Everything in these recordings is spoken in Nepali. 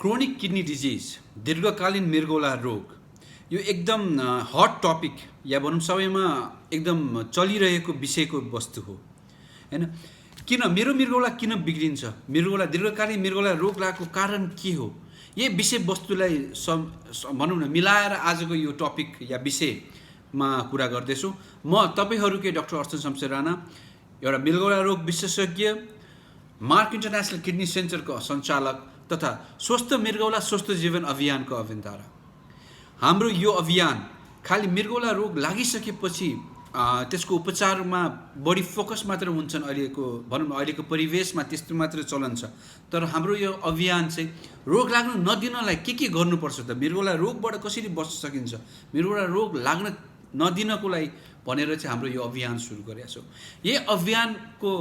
क्रोनिक किडनी डिजिज दीर्घकालीन मृगौला रोग यो एकदम हट टपिक या भनौँ सबैमा एकदम चलिरहेको विषयको वस्तु हो हैन। किन मेरो मृगौला किन बिग्रिन्छ, मृगौला दीर्घकालीन मृगौला रोग लागेको कारण के हो, यही विषय वस्तुलाई भनौँ न मिलाएर आजको यो टपिक या विषयमा कुरा गर्दैछु। म तपाईहरुकै डाक्टर अर्चन शमशेर राणा, एउटा मृगौला रोग विशेषज्ञ, मार्क इन्टरनेसनल किडनी सेन्टरको सञ्चालक तथा स्वस्थ मृगौला स्वस्थ जीवन अभियानको अभियन्ता। हाम्रो यो अभियान खाली मृगौला रोग लागिसकेपछि त्यसको उपचारमा बढी फोकस मात्र हुन्छन्। अहिलेको भनौँ अहिलेको परिवेशमा त्यस्तो मात्र चलन छ। तर हाम्रो यो अभियान चाहिँ रोग लाग्न नदिनलाई के गर्नुपर्छ त, मृगौला रोगबाट कसरी बच्न सकिन्छ, मृगौला रोग लाग्न नदिनको लागि भनेर चाहिँ हाम्रो यो अभियान सुरु गरेका छौँ। यही अभियानको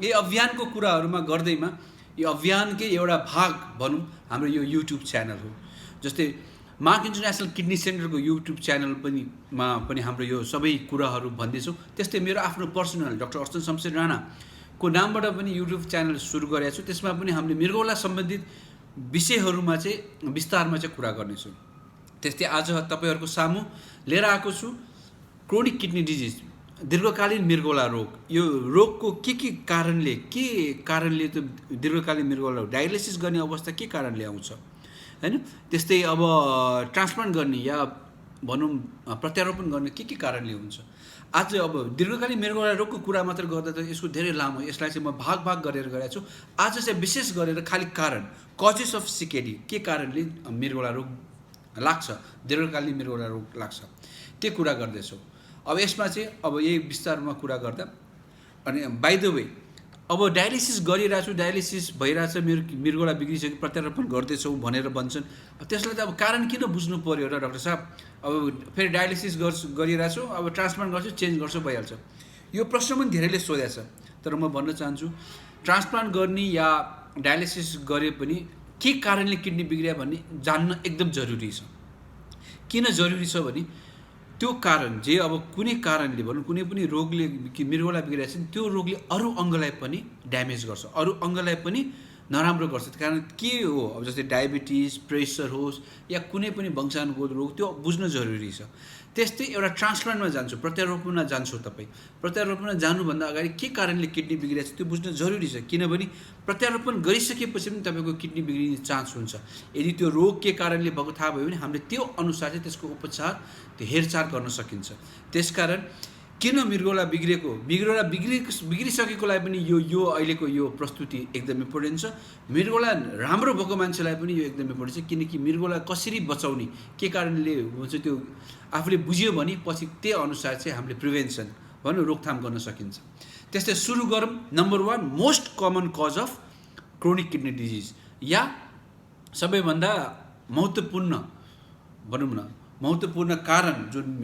यही अभियानको कुराहरूमा गर्दैमा यो अभियानकै एउटा भाग भनौँ हाम्रो यो युट्युब च्यानल हो। जस्तै मार्क इन्टरनेसनल किडनी सेन्टरको युट्युब च्यानल पनि हाम्रो यो सबै कुराहरू भन्दैछौँ। त्यस्तै मेरो आफ्नो पर्सनल डाक्टर अर्चन शमशेर राणाको नामबाट पनि युट्युब च्यानल सुरु गरेको छु। त्यसमा पनि हामीले मृगौला सम्बन्धित विषयहरूमा चाहिँ विस्तारमा चाहिँ कुरा गर्नेछौँ। त्यस्तै आज तपाईहरुको सामु लिएर आएको छु क्रोनिक किडनी डिजिज दीर्घकालीन मृगौला रोग। यो रोगको के कारणले त्यो दीर्घकालीन मृगौला रोग डायलिसिस गर्ने अवस्था के कारणले आउँछ हैन। त्यस्तै अब ट्रान्सप्लान्ट गर्ने या भनौँ प्रत्यारोपण गर्ने के कारणले हुन्छ। आज अब दीर्घकालीन मृगौला रोगको कुरा मात्र गर्दा त यसको धेरै लामो, यसलाई चाहिँ म भाग गरेर गरेको छु। आज चाहिँ विशेष गरेर खाली कारण कजेस अफ सिकेडी के कारणले मृगौला रोग लाग्छ, दीर्घकालीन मृगौला रोग लाग्छ त्यो कुरा गर्दैछौँ। अब यसमा चाहिँ अब यही विस्तारमा कुरा गर्दा अनि बाइ द वे अब डायलिसिस गरिरहेको छु, डायलिसिस भइरहेछ, मेरो मृगौला बिग्रिसक्यो, प्रत्यारोपण गर्दैछौँ भनेर भन्छन्। त्यसलाई त अब कारण किन बुझ्नु पर्यो र डाक्टर साहब, अब फेरि डायलिसिस गरिरहेको छु, अब ट्रान्सप्लान्ट गर्छु, चेन्ज गर्छु, भइहाल्छ। यो प्रश्न पनि धेरैले सोधेको छ। तर म भन्न चाहन्छु ट्रान्सप्लान्ट गर्ने या डायलिसिस गरे पनि के कारणले किडनी बिग्रियो भन्ने जान्न एकदम जरुरी छ। किन जरुरी छ भने त्यो कारण जे अब कुनै कारणले भनौँ कुनै पनि रोगले मृगौला बिग्रिरहेको छ त्यो रोगले अरू अङ्गलाई पनि ड्यामेज गर्छ, अरू अङ्गलाई पनि नराम्रो गर्छ। त्यो कारण के हो, अब जस्तै डायबिटिज, प्रेसर होस् या कुनै पनि वंशानुगत रोग, त्यो बुझ्न जरुरी छ। त्यस्तै एउटा ट्रान्सप्लान्टमा जान्छु, प्रत्यारोपणमा जान्छु, तपाईँ प्रत्यारोपणमा जानुभन्दा अगाडि के कारणले किडनी बिग्रिरहेको छ त्यो बुझ्न जरुरी छ। किनभने प्रत्यारोपण गरिसकेपछि पनि तपाईँको किडनी बिग्रिने चान्स हुन्छ। यदि त्यो रोग के कारणले भएको थाहा भयो भने हामीले त्यो अनुसार चाहिँ त्यसको उपचार, त्यो हेरचाह गर्न सकिन्छ। त्यसकारण किन मृगौला बिग्रिसकेकोलाई पनि यो अहिलेको यो प्रस्तुति एकदम इम्पोर्टेन्ट छ। मृगौला राम्रो भएको मान्छेलाई पनि यो एकदम इम्पोर्टेन्ट छ, किनकि मृगौला कसरी बचाउने के कारणले हुन्छ त्यो आफूले बुझ्यो भने पछि त्यही अनुसार चाहिँ हामीले प्रिभेन्सन भनौँ रोकथाम गर्न सकिन्छ। त्यस्तै सुरु गरौँ। Number 1 most common cause of chronic kidney disease या सबैभन्दा महत्त्वपूर्ण कारण जुन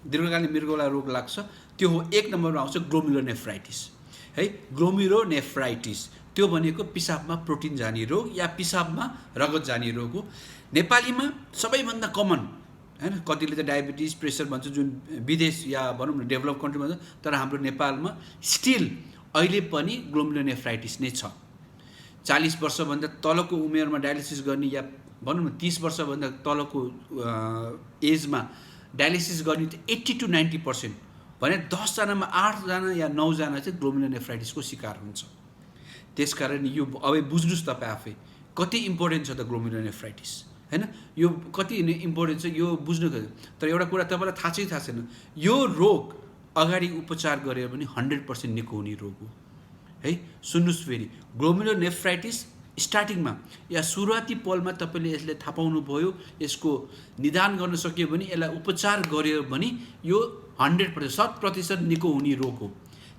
दीर्घकालीन मृगौला रोग लाग्छ त्यो हो, 1 नम्बरमा आउँछ ग्लोमेरुलोनेफ्राइटिस है। ग्लोमेरुलोनेफ्राइटिस त्यो भनेको पिसाबमा प्रोटिन जाने रोग या पिसाबमा रगत जाने रोग हो। नेपालीमा सबैभन्दा कमन हैन, कतिले त डायबिटिज, प्रेसर भन्छ जुन विदेश या भनौँ न डेभलप कन्ट्रीमा भन्छ, तर हाम्रो नेपालमा स्टिल अहिले पनि ग्लोमेरुलोनेफ्राइटिस नै छ। 40 वर्षभन्दा तलको उमेरमा डायलिसिस गर्ने या भनौँ न 30 वर्षभन्दा तलको एजमा डायलिसिस गर्ने 80 to 90% भने 10 जनामा 8 जना या 9 जना चाहिँ ग्लोमेरुलोनेफ्राइटिसको शिकार हुन्छ। त्यसकारण यो अब बुझ्नुस् तपाईँ आफै कति इम्पोर्टेन्ट छ त ग्लोमेरुलोनेफ्राइटिस हैन। यो कति इम्पोर्टेन्ट छ यो बुझ्नु। तर एउटा कुरा तपाईँलाई थाहा छैन, यो रोग अगाडि उपचार गरेर पनि 100% निको हुने रोग हो है। सुन्नुस् फेरि, ग्लोमेरुलोनेफ्राइटिस स्टार्टिङमा या सुरुवाती पलमा तपाईँले यसले थाहा पाउनुभयो, यसको निदान गर्न सक्यो भने, यसलाई उपचार गर्यो भने यो 100% निको हुने रोग हो।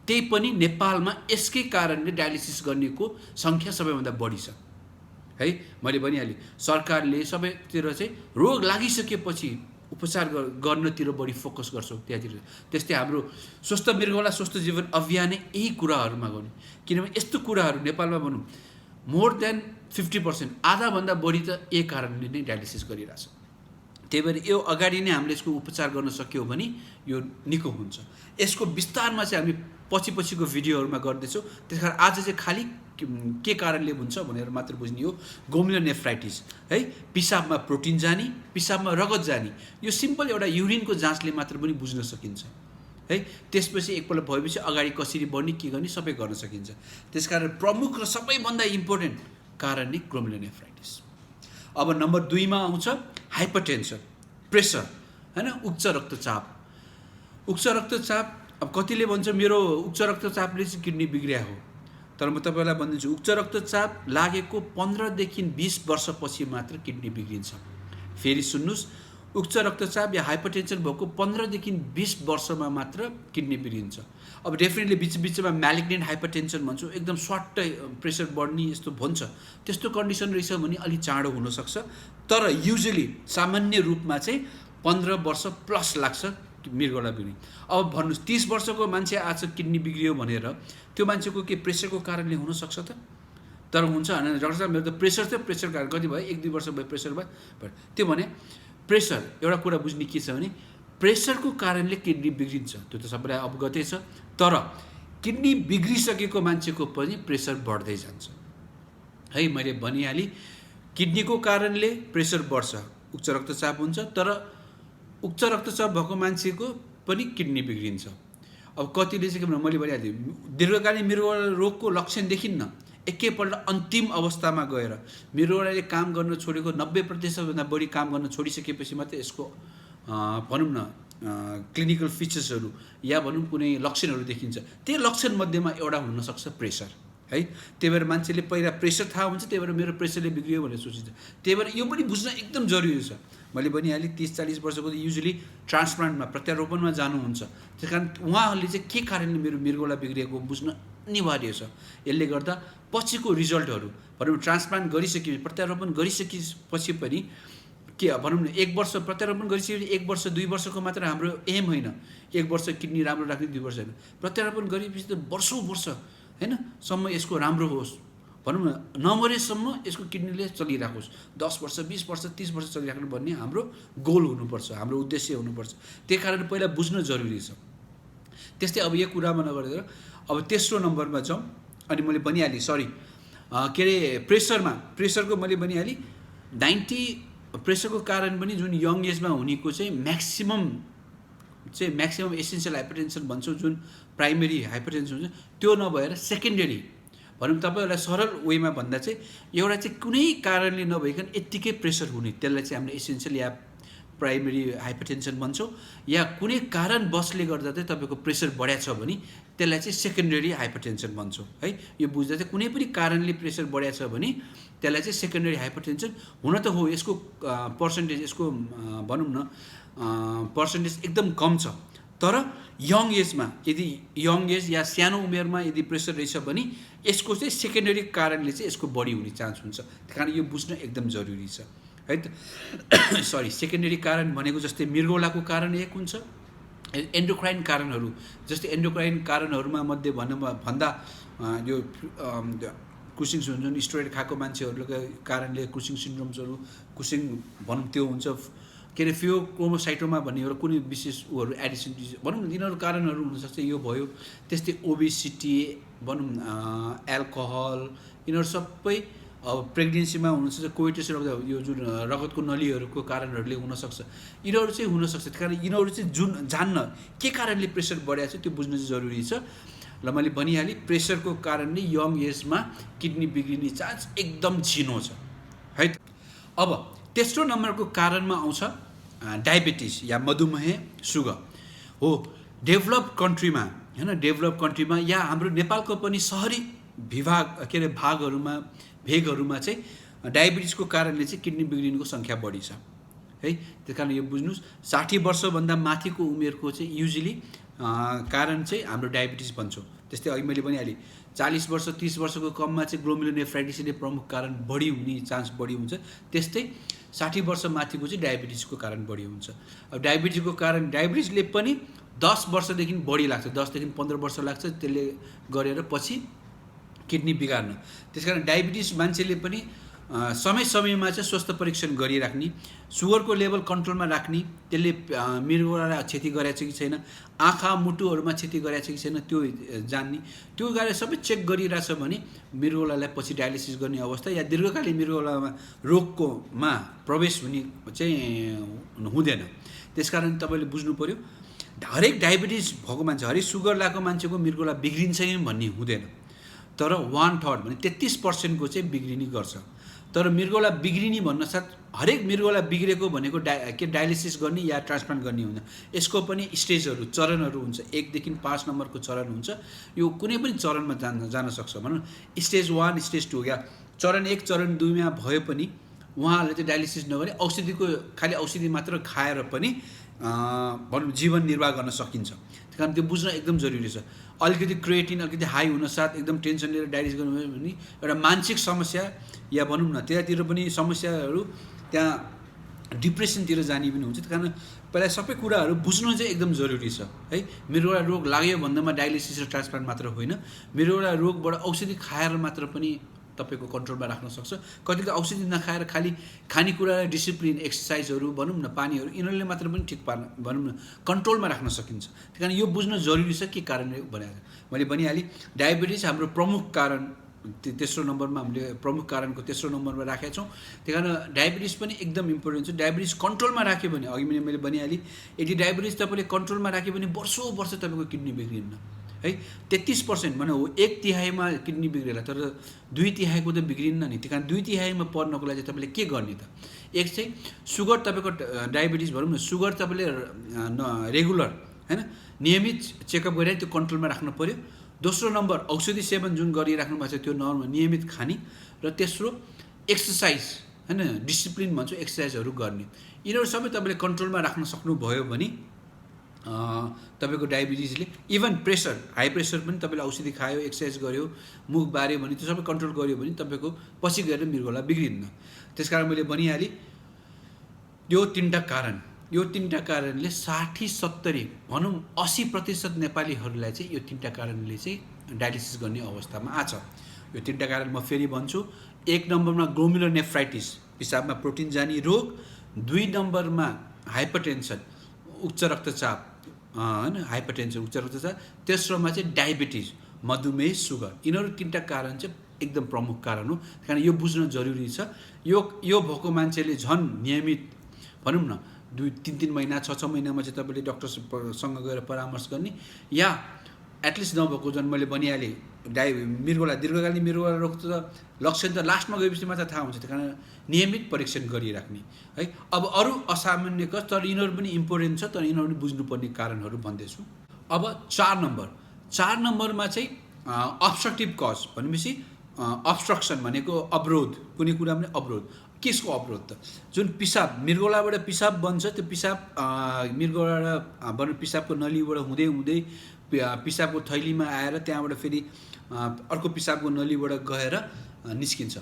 त्यही पनि नेपालमा यसकै कारणले डायलिसिस गर्नेको सङ्ख्या सबैभन्दा बढी छ है। मैले भनिहालेँ सरकारले सबैतिर चाहिँ रोग लागिसकेपछि उपचार गर्नतिर बढी फोकस गर्छौँ त्यहाँतिर। त्यस्तै हाम्रो स्वस्थ मृगौला स्वस्थ जीवन अभियान यही कुराहरूमा गर्ने, किनभने यस्तो कुराहरू नेपालमा भनौँ मोर देन 50% आधाभन्दा बढी त यही कारणले नै डायलिसिस गरिरहेछ। त्यही भएर यो अगाडि नै हामीले यसको उपचार गर्न सक्यौँ भने यो निको हुन्छ। यसको विस्तारमा चाहिँ हामी पछिको भिडियोहरूमा गर्दैछौँ। त्यसकारण आज चाहिँ खाली के कारणले हुन्छ भनेर मात्र बुझ्ने हो ग्लोमेरुलोनेफ्राइटिस है। पिसाबमा प्रोटिन जाने, पिसाबमा रगत जाने, यो सिम्पल एउटा युरिनको जाँचले मात्र पनि बुझ्न सकिन्छ है। त्यसपछि एकपल्ट भएपछि अगाडि कसरी बढ्ने के गर्ने सबै गर्न सकिन्छ। त्यसकारण प्रमुख र सबैभन्दा इम्पोर्टेन्ट कारण नै ग्लोमेरुलोनेफ्राइटिस। अब नम्बर 2 मा आउँछ हाइपरटेन्सन, प्रेसर हैन, उच्च रक्तचाप। उच्च रक्तचाप, अब कतिले भन्छ मेरो उच्च रक्तचापले चाहिँ किडनी बिग्रिया हो, तर म तपाईँलाई भनिदिन्छु उच्च रक्तचाप लागेको 15 देखि 20 वर्षपछि मात्र किडनी बिग्रिन्छ। फेरि सुन्नुहोस्, उच्च रक्तचाप या हाइपरटेन्सन भएको 15 देखि 20 वर्षमा मात्र किडनी बिग्रिन्छ। अब डेफिनेटली बिचमा म्यालिग्नेन्ट हाइपरटेन्सन भन्छौँ, एकदम स्वाट्टै प्रेसर बढ्ने यस्तो भन्छ, त्यस्तो कन्डिसन रहेछ भने अलि चाँडो हुनसक्छ। तर युजुअली सामान्य रूपमा चाहिँ 15 वर्ष प्लस लाग्छ मृगौला बिग्रिने। अब भन्नुहोस् 30 वर्षको मान्छे आज किडनी बिग्रियो भनेर त्यो मान्छेको के प्रेसरको कारणले हुनसक्छ त? तर हुन्छ होइन डाक्टर साहब मेरो त प्रेसर थियो, प्रेसर कारण कति भयो 1-2 वर्ष भयो प्रेसर भयो। त्यो भने प्रेसर एउटा कुरा बुझ्ने के छ भने प्रेसरको कारणले किडनी बिग्रिन्छ, त्यो त सबैलाई अवगतै छ। तर किडनी बिग्रिसकेको मान्छेको पनि प्रेसर बढ्दै जान्छ है। मैले भनिहालेँ किडनीको कारणले प्रेसर बढ्छ, उच्च रक्तचाप हुन्छ, तर उच्च रक्तचाप भएको मान्छेको पनि किडनी बिग्रिन्छ। अब कतिले चाहिँ के भन्नु, मैले भनिहालेँ दीर्घकालीन मृगौला रोगको लक्षण देखिन्न, एकैपल्ट अन्तिम अवस्थामा गएर मृगौलाले काम गर्न छोडेको 90%भन्दा बढी काम गर्न छोडिसकेपछि मात्रै यसको भनौँ न क्लिनिकल फिचर्सहरू या भनौँ कुनै लक्षणहरू देखिन्छ। त्यो लक्षण मध्येमा एउटा हुनसक्छ प्रेसर है। त्यही भएर मान्छेले पहिला प्रेसर थाहा हुन्छ, त्यही भएर मेरो प्रेसरले बिग्रियो भनेर सोचिन्छ। त्यही भएर यो पनि बुझ्न एकदम जरुरी छ। मैले भनिहालेँ 30-40 वर्षको त युजुअली ट्रान्सप्लान्टमा प्रत्यारोपणमा जानुहुन्छ। त्यस कारण उहाँहरूले चाहिँ के कारणले मेरो मृगौला बिग्रिएको बुझ्न अनिवार्य छ। यसले गर्दा पछिको रिजल्टहरू भनौँ ट्रान्सप्लान्ट गरिसकेपछि प्रत्यारोपण गरिसकेपछि पनि के भनौँ न 1 वर्ष प्रत्यारोपण गरिसकेपछि 1 वर्ष 2 वर्षको मात्र हाम्रो एम होइन, 1 वर्ष किडनी राम्रो राख्ने 2 वर्ष होइन, प्रत्यारोपण गरेपछि त वर्षौँ वर्ष हैन सम्म यसको राम्रो होस्, भनौँ न नमरेसम्म यसको किडनीले चलिराखोस्, 10 वर्ष 20 वर्ष 30 वर्ष चलिराख्नु भन्ने हाम्रो गोल हुनुपर्छ, हाम्रो उद्देश्य हुनुपर्छ। त्यही कारण पहिला बुझ्न जरुरी छ। त्यस्तै अब यो कुरामा नगरेर अब तेस्रो नम्बरमा जाउँ। अनि मैले भनिहालेँ सरी के अरे प्रेसरको मैले भनिहालेँ 90 प्रेसरको कारण पनि जुन यङ एजमा हुनेको चाहिँ म्याक्सिमम एसेन्सियल हाइपरटेन्सन भन्छौँ, जुन प्राइमेरी हाइपरटेन्सन हुन्छ त्यो नभएर सेकेन्डरी भनौँ तपाईँहरूलाई सरल वेमा भन्दा चाहिँ एउटा चाहिँ कुनै कारणले नभइकन यत्तिकै प्रेसर हुने त्यसलाई चाहिँ हामीले एसेन्सियल या प्राइमेरी हाइपरटेन्सन भन्छौँ। या कुनै कारण बसले गर्दा चाहिँ तपाईँको प्रेसर बढ्या छ भने त्यसलाई चाहिँ सेकेन्डरी हाइपरटेन्सन भन्छौँ है। यो बुझ्दा चाहिँ कुनै पनि कारणले प्रेसर बढ्या छ भने त्यसलाई चाहिँ सेकेन्डरी हाइपरटेन्सन हुन त हो। यसको पर्सेन्टेज यसको भनौँ न पर्सेन्टेज एकदम कम छ, तर यङ एजमा यदि यङ एज या सानो उमेरमा यदि प्रेसर रहेछ भने यसको चाहिँ सेकेन्डरी कारणले चाहिँ यसको बढी हुने चान्स हुन्छ। त्यही कारण यो बुझ्न एकदम जरुरी छ है त। सरी सेकेन्डरी कारण भनेको जस्तै मृगौलाको कारण एक हुन्छ, एन्डोक्राइन कारणहरू जस्तै एन्डोक्राइन कारणहरूमा मध्ये भन्दा यो कुसिङ सिन्ड्रोम स्टेरोइड खाएको मान्छेहरूको कारणले कुसिङ सिन्ड्रोम्सहरू कुसिङ भनौँ त्यो हुन्छ। के अरे फियोक्रोमोसाइटोमा भन्ने एउटा कुनै विशेष उहरू एडिसन डिजिज भनौँ न यिनीहरू कारणहरू हुनसक्छ, यो भयो। त्यस्तै ओबेसिटी भनौँ एल्कोहल यिनीहरू सबै अब प्रेग्नेन्सीमा हुनसक्छ, कोइटस यो जुन रगतको नलीहरूको कारणहरूले हुनसक्छ, यिनीहरू चाहिँ हुनसक्छ। त्यही कारण यिनीहरू चाहिँ जुन जान्न के कारणले प्रेसर बढाएको छ त्यो बुझ्नु चाहिँ जरुरी छ। र मैले भनिहालेँ प्रेसरको कारणले यङ एजमा किडनी बिग्रिने चान्स एकदम झिनो छ है। अब तेस्रो नम्बरको कारणमा आउँछ डायबिटिस या मधुमेह सुगर हो। डेभलप कन्ट्रीमा हैन, डेभलप कन्ट्रीमा या हाम्रो नेपालको पनि सहरी भेगहरूमा चाहिँ डायबिटिसको कारणले चाहिँ किडनी बिग्रिनुको सङ्ख्या बढी छ है। त्यस कारण यो बुझ्नुहोस् 60 वर्षभन्दा माथिको उमेरको चाहिँ युजुअली कारण चाहिँ हाम्रो डायबिटिस भन्छौँ। त्यस्तै अघि मैले भनिहालेँ 40 वर्ष 30 वर्षको कममा चाहिँ ग्लोमेरुलोनेफ्राइटिस नै प्रमुख कारण बढी हुने चान्स बढी हुन्छ। त्यस्तै 60 वर्ष माथिको चाहिँ डायबिटिसको कारण बढी हुन्छ। अब डायबिटिसको कारण डायबिटिसले पनि 10 वर्षदेखि बढी लाग्छ, 10 देखि 15 वर्ष लाग्छ त्यसले गरेर पछि किडनी बिगार्न। त्यसकारण डायबिटिस मान्छेले पनि समय समयमा चाहिँ स्वास्थ्य परीक्षण गरिराख्ने, सुगरको लेभल कन्ट्रोलमा राख्ने, त्यसले मृगौलालाई क्षति गरेछ कि छैन, आँखा मुटुहरूमा क्षति गरेछ कि छैन त्यो जान्ने, त्यो गरेर सबै चेक गरिरहेछ भने मृगौलालाई पछि डायलिसिस गर्ने अवस्था या दीर्घकालीन मृगौलामा रोगकोमा प्रवेश हुने चाहिँ हुँदैन। त्यसकारण तपाईँले बुझ्नु पर्यो, हरेक डायबिटिज भएको मान्छे, हरेक सुगर लागेको मान्छेको मृगौला बिग्रिन्छ भन्ने हुँदैन, तर 1/3 भने 33% को चाहिँ बिग्रिने गर्छ। तर मृगौला बिग्रिने भन्नासाथ हरेक मृगौला बिग्रेको भनेको डायलिसिस गर्ने या ट्रान्सप्लान्ट गर्ने हुँदैन। यसको पनि स्टेजहरू, चरणहरू हुन्छ। 1 देखि 5 नम्बरको चरण हुन्छ। यो कुनै पनि चरणमा जान सक्छ। भनौँ स्टेज 1, स्टेज 2 या चरण 1, चरण 2 मा भए पनि उहाँहरूले चाहिँ डायलिसिस नगरे औषधिको खाली औषधि मात्र खाएर पनि भनौँ जीवन निर्वाह गर्न सकिन्छ। त्यस कारण त्यो बुझ्न एकदम जरुरी छ। अलिकति क्रिएटिन अलिकति हाई हुनसाथ एकदम टेन्सन लिएर डायलिसिस गर्नुभयो भने एउटा मानसिक समस्या या भनौँ न त्यतातिर पनि समस्याहरू, त्यहाँ डिप्रेसनतिर जाने पनि हुन्छ। त्यस कारण पहिला सबै कुराहरू बुझ्नु चाहिँ एकदम जरुरी छ है। मृगौला रोग लाग्यो भन्दामा डायलिसिस र ट्रान्सप्लान्ट मात्र होइन, मृगौला रोगबाट औषधि खाएर मात्र पनि तपाईको कन्ट्रोलमा राख्न सक्छ। कतिले औषधि नखाएर खाली खानेकुरा, डिसिप्लिन, एक्सर्साइजहरू भनौँ न, पानीहरू, यिनीहरूले मात्र पनि ठिक पार्न भनौँ न कन्ट्रोलमा राख्न सकिन्छ। त्यस कारण यो बुझ्न जरुरी छ के कारणले भनेर मैले भनिहालेँ। डायबिटिज हाम्रो प्रमुख कारण, तेस्रो नम्बरमा हामीले प्रमुख कारणको तेस्रो नम्बरमा राखेका छौँ। त्यही कारण डायबिटिज पनि एकदम इम्पोर्टेन्ट छ। डायबिटिज कन्ट्रोलमा राख्यो भने, अघि मैले भनिहालेँ, यदि डायबिटिज तपाईँले कन्ट्रोलमा राख्यो भने वर्षौँ वर्ष तपाईँको किडनी बिग्रिन्न है। 33% भने हो, 1/3 किडनी बिग्रेला, तर 2/3 त बिग्रिन्न नि। त्यही कारण 2/3 पर्नको लागि चाहिँ तपाईँले के गर्ने त? एक चाहिँ सुगर, तपाईँको डायबिटिज भनौँ न, सुगर तपाईँले रेगुलर हैन नियमित चेकअप गरेर त्यो कन्ट्रोलमा राख्नु पर्यो। दोस्रो नम्बर औषधि सेवन जुन गरिराख्नु भएको छ त्यो नियमित खाने, र तेस्रो एक्सर्साइज हैन, डिसिप्लिन भन्छु, एक्सर्साइजहरू गर्ने। यिनीहरू सबै तपाईँले कन्ट्रोलमा राख्न सक्नुभयो भने तपाईँको डायबिटिजले, इभन प्रेसर, हाई प्रेसर पनि तपाईँले औषधि खायो, एक्सर्साइज गर्यो, मुख बाऱ्यो भने, त्यो सबै कन्ट्रोल गर्यो भने तपाईँको पछि गएर मृगौला बिग्रिन्न। त्यसकारण मैले भनिहालेँ यो 3टा कारण, यो 3टा कारणले 60-70 भनौँ 80% नेपालीहरूलाई चाहिँ यो 3टा कारणले चाहिँ डायलिसिस गर्ने अवस्थामा आछ। यो 3टा कारण म फेरि भन्छु। 1 नम्बरमा ग्लोमेरुलोनेफ्राइटिस, पिसाबमा प्रोटिन जाने रोग। 2 नम्बरमा हाइपरटेन्सन, उच्च रक्तचाप हैन, हाइपरटेन्सन, उच्च रक्तचाप। तेस्रोमा चाहिँ डायबिटिज, मधुमेह, सुगर। यिनीहरू 3टा कारण चाहिँ एकदम प्रमुख कारण हो। कारण यो बुझ्न जरुरी छ। यो भएको मान्छेले झन् नियमित भनौँ न 2-3 महिना, 6 महिनामा चाहिँ तपाईँले डक्टरसँग गएर परामर्श गर्ने, या एटलिस्ट नभएको झन् मैले भनिहालेँ मृगौला, दीर्घकालीन मृगौला रोग त लक्षण त लास्टमा गएपछि मात्र थाहा हुन्छ। त्यही कारण नियमित परीक्षण गरिराख्ने है। अब अरू असामान्य कस, तर यिनीहरू पनि इम्पोर्टेन्ट छ, तर यिनीहरू पनि बुझ्नुपर्ने कारणहरू भन्दैछु। अब 4 नम्बरमा चाहिँ अब्स्ट्रक्टिभ कज भनेपछि अब्स्ट्रक्सन भनेको अवरोध, कुनै कुरा पनि अवरोध। केसको अवरोध त? जुन पिसाब, मृगौलाबाट पिसाब बन्छ, त्यो पिसाब मृगौला भनौँ पिसाबको नलीबाट हुँदै हुँदै पिसाबको थैलीमा आएर त्यहाँबाट फेरि अर्को पिसाबको नलीबाट गएर निस्किन्छ।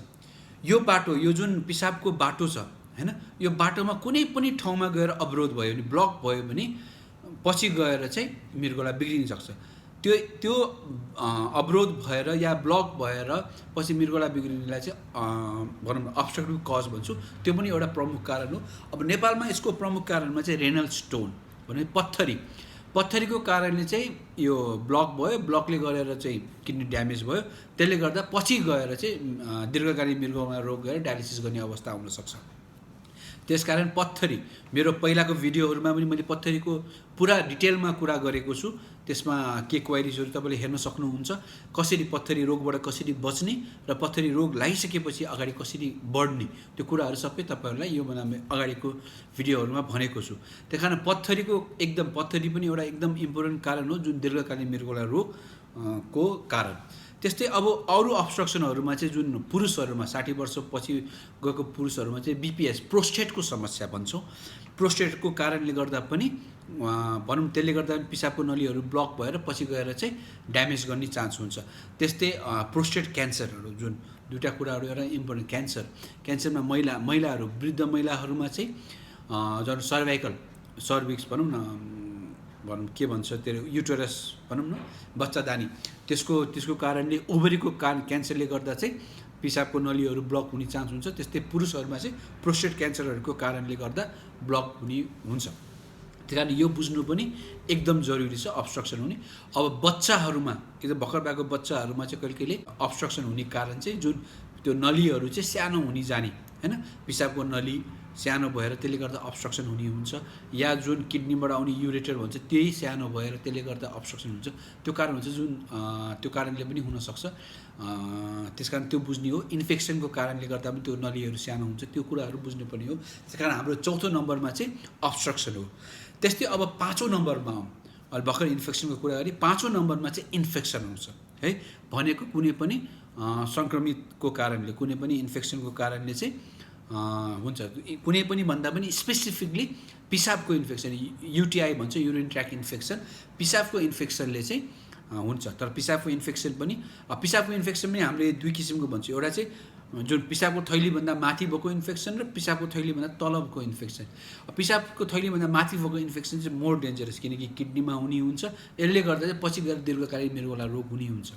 यो बाटो, यो जुन पिसाबको बाटो छ हैन, यो बाटोमा कुनै पनि ठाउँमा गएर अवरोध भयो भने, ब्लक भयो भने पछि गएर चाहिँ मृगौला बिग्रिन सक्छ। त्यो अवरोध भएर या ब्लक भएर पछि मृगौला बिग्रिनेलाई चाहिँ भनौँ न अब्स्ट्रक्टिभ कज भन्छु। त्यो पनि एउटा प्रमुख कारण हो। अब नेपालमा यसको प्रमुख कारणमा चाहिँ रेनल स्टोन भने पत्थरीको कारणले चाहिँ यो ब्लक भयो, ब्लकले गरेर चाहिँ किडनी ड्यामेज भयो, त्यसले गर्दा पछि गएर चाहिँ दीर्घकालीन मृगौला रोग गएर डायलिसिस गर्ने अवस्था आउन सक्छ। त्यसकारण पत्थरी, मेरो पहिलाको भिडियोहरूमा पनि मैले पत्थरीको पुरा डिटेलमा कुरा गरेको छु। त्यसमा के क्वेरिजहरू तपाईँले हेर्न सक्नुहुन्छ, कसरी पत्थरी रोगबाट कसरी बच्ने र पत्थरी रोग लागिसकेपछि अगाडि कसरी बढ्ने, त्यो कुराहरू सबै तपाईँहरूलाई यो अगाडिको भिडियोहरूमा भनेको छु। त्यही कारण पत्थरी पनि एउटा एकदम इम्पोर्टेन्ट कारण हो जुन दीर्घकालीन मृगौला रोगको कारण। त्यस्तै अब अरू अब्स्ट्रक्सनहरूमा चाहिँ जुन पुरुषहरूमा 60 वर्षपछि गएको पुरुषहरूमा चाहिँ बीपीएस, प्रोस्टेटको समस्या भन्छौँ। प्रोस्टेटको कारणले गर्दा पनि भनौँ त्यसले गर्दा पिसाबको नलीहरू ब्लक भएर पछि गएर चाहिँ ड्यामेज गर्ने चान्स हुन्छ। त्यस्तै प्रोस्टेट क्यान्सरहरू, जुन 2टा कुराहरू एउटा इम्पोर्टेन्ट। क्यान्सरमा महिलाहरू, वृद्ध महिलाहरूमा चाहिँ जुन सर्भिक्स भनौँ के भन्छ त्यो युटेरस भनौँ न, बच्चादानी, त्यसको कारणले, ओभरीको क्यान्सरले गर्दा चाहिँ पिसाबको नलीहरू ब्लक हुने चान्स हुन्छ। त्यस्तै पुरुषहरूमा चाहिँ प्रोस्टेट क्यान्सरहरूको कारणले गर्दा ब्लक हुने हुन्छ। त्यही कारण यो बुझ्नु पनि एकदम जरुरी छ अब्स्ट्रक्सन हुने। अब बच्चाहरूमा एकदम भर्खर भएको बच्चाहरूमा चाहिँ कहिले कहिले अब्स्ट्रक्सन हुने कारण चाहिँ जुन त्यो नलीहरू चाहिँ सानो हुने जाने हैन, पिसाबको नली सानो भएर त्यसले गर्दा अब्स्ट्रक्सन हुने हुन्छ, या जुन किडनीबाट आउने युरेटर भन्छ त्यही सानो भएर त्यसले गर्दा अब्स्ट्रक्सन हुन्छ। त्यो कारण हुन्छ जुन त्यो कारणले पनि हुनसक्छ। त्यसकारण त्यो बुझ्ने हो। इन्फेक्सनको कारणले गर्दा पनि त्यो नलीहरू सानो हुन्छ, त्यो कुराहरू बुझ्नुपर्ने हो। त्यसकारण हाम्रो चौथो नम्बरमा चाहिँ अब्स्ट्रक्सन हो। त्यस्तै अब पाँचौँ नम्बरमा आउँ। अहिले भर्खर इन्फेक्सनको कुरा गरेँ, पाँचौँ नम्बरमा चाहिँ इन्फेक्सन आउँछ है। भनेको कुनै पनि सङ्क्रमितको कारणले, कुनै पनि इन्फेक्सनको कारणले चाहिँ हुन्छ। कुनै पनि भन्दा पनि स्पेसिफिकली पिसाबको इन्फेक्सन, युटिआई भन्छ, युरिन ट्र्याक इन्फेक्सन, पिसाबको इन्फेक्सनले चाहिँ हुन्छ। तर पिसाबको इन्फेक्सन पनि हामीले दुई किसिमको भन्छौँ। एउटा चाहिँ जुन पिसाबको थैलीभन्दा माथि भएको इन्फेक्सन र पिसाबको थैलीभन्दा तल भएको इन्फेक्सन। पिसाबको थैलीभन्दा माथि भएको इन्फेक्सन चाहिँ मोर डेन्जरस, किनकि किडनीमा हुने हुन्छ। यसले गर्दा चाहिँ पछि गएर दीर्घकालीन मृगौला रोग हुने हुन्छ।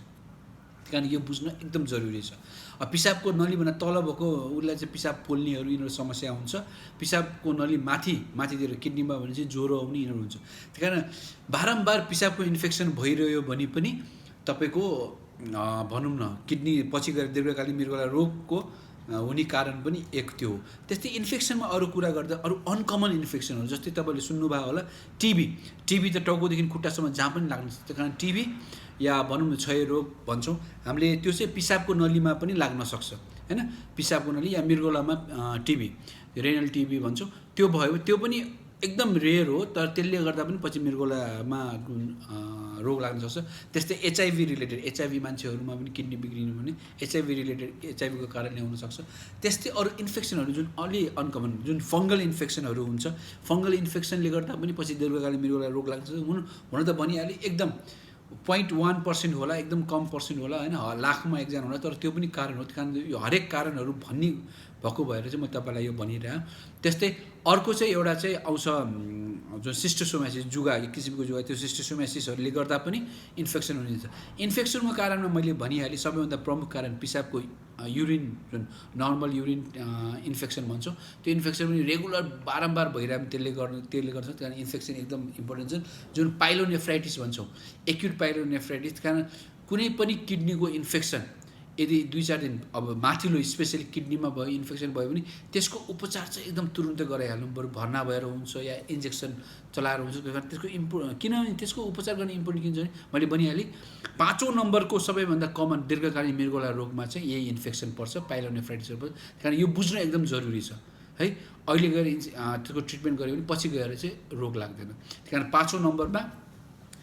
कारण यो बुझ्न एकदम जरुरी छ। पिसाबको नलीभन्दा तल भएको उसलाई चाहिँ पिसाब पोल्नेहरू यिनीहरू समस्या हुन्छ। पिसाबको नली माथितिर किडनीमा भने चाहिँ ज्वरो आउने यिनीहरू हुन्छ। त्यही कारण बारम्बार पिसाबको इन्फेक्सन भइरह्यो भने पनि तपाईँको भनौँ न किडनी पछि गएर दीर्घकालीन मृगौला रोगको हुने कारण पनि एक त्यो हो। त्यस्तै इन्फेक्सनमा अरू कुरा गर्दा अरू अनकमन इन्फेक्सनहरू जस्तै तपाईँले सुन्नुभयो होला टिबी त टाउकोदेखि खुट्टासम्म जहाँ पनि लाग्न सक्छ। त्यही कारण टिबी या भनौँ न क्षय रोग भन्छौँ हामीले, त्यो चाहिँ पिसाबको नलीमा पनि लाग्न सक्छ हैन। पिसाबको नली या मृगौलामा टिबी, रेनल टिबी भन्छौँ, त्यो भयो त्यो पनि एकदम रेयर हो। तर त्यसले गर्दा पनि पछि मृगौलामा रोग लाग्न सक्छ। त्यस्तै एचआइभी मान्छेहरूमा पनि किडनी बिग्रिनु भने एचआइभीको कारणले हुनसक्छ। त्यस्तै अरू इन्फेक्सनहरू जुन अलि अनकमन, जुन फङ्गल इन्फेक्सनहरू हुन्छ, फङ्गल इन्फेक्सनले गर्दा पनि पछि दीर्घकालीन मृगौला रोग लाग्न सक्छ। हुन त भनिहालेँ एकदम 0.1% होला, एकदम कम पर्सेन्ट होला हैन, लाखमा एकजना होला। तर त्यो पनि कारण हो। त्यही कारण यो हरेक कारणहरू भन्ने भएको भएर चाहिँ म तपाईँलाई यो भनिरहेँ। त्यस्तै अर्को चाहिँ एउटा चाहिँ आउँछ जुन सिस्टोसोमासिस, जुगा, एक किसिमको जुगा, त्यो सिस्टोसोमासिसहरूले गर्दा पनि इन्फेक्सन हुने। इन्फेक्सनको कारणमा मैले भनिहालेँ सबैभन्दा प्रमुख कारण पिसाबको युरिन, जुन नर्मल युरिन इन्फेक्सन भन्छौँ, त्यो इन्फेक्सन पनि रेगुलर बारम्बार भइरहेको त्यसले गर्छ। त्यही कारण इन्फेक्सन एकदम इम्पोर्टेन्ट छ। जुन पाइलोनेफ्राइटिस भन्छौँ, एक्युट पाइलोनेफ्राइटिस, कारण कुनै पनि किडनीको इन्फेक्सन यदि 2-4 दिन अब माथिल्लो स्पेसली किडनीमा भयो इन्फेक्सन भयो भने त्यसको उपचार चाहिँ एकदम तुरुन्त गराइहाल्नु, बरु भर्ना भएर हुन्छ या इन्जेक्सन चलाएर हुन्छ। त्यसको किनभने त्यसको उपचार गर्ने इम्पोर्टेन्ट किन छ भने मैले भनिहालेँ, पाँचौँ नम्बरको सबैभन्दा कमन दीर्घकालीन मृगौला रोगमा चाहिँ यही इन्फेक्सन पर्छ, पाइलोनेफ्राइटिसहरू पर्छ। कारण यो बुझ्न एकदम जरुरी छ है। अहिले गएर त्यसको ट्रिटमेन्ट गऱ्यो भने पछि गएर चाहिँ रोग लाग्दैन। त्यही कारण पाँचौँ नम्बरमा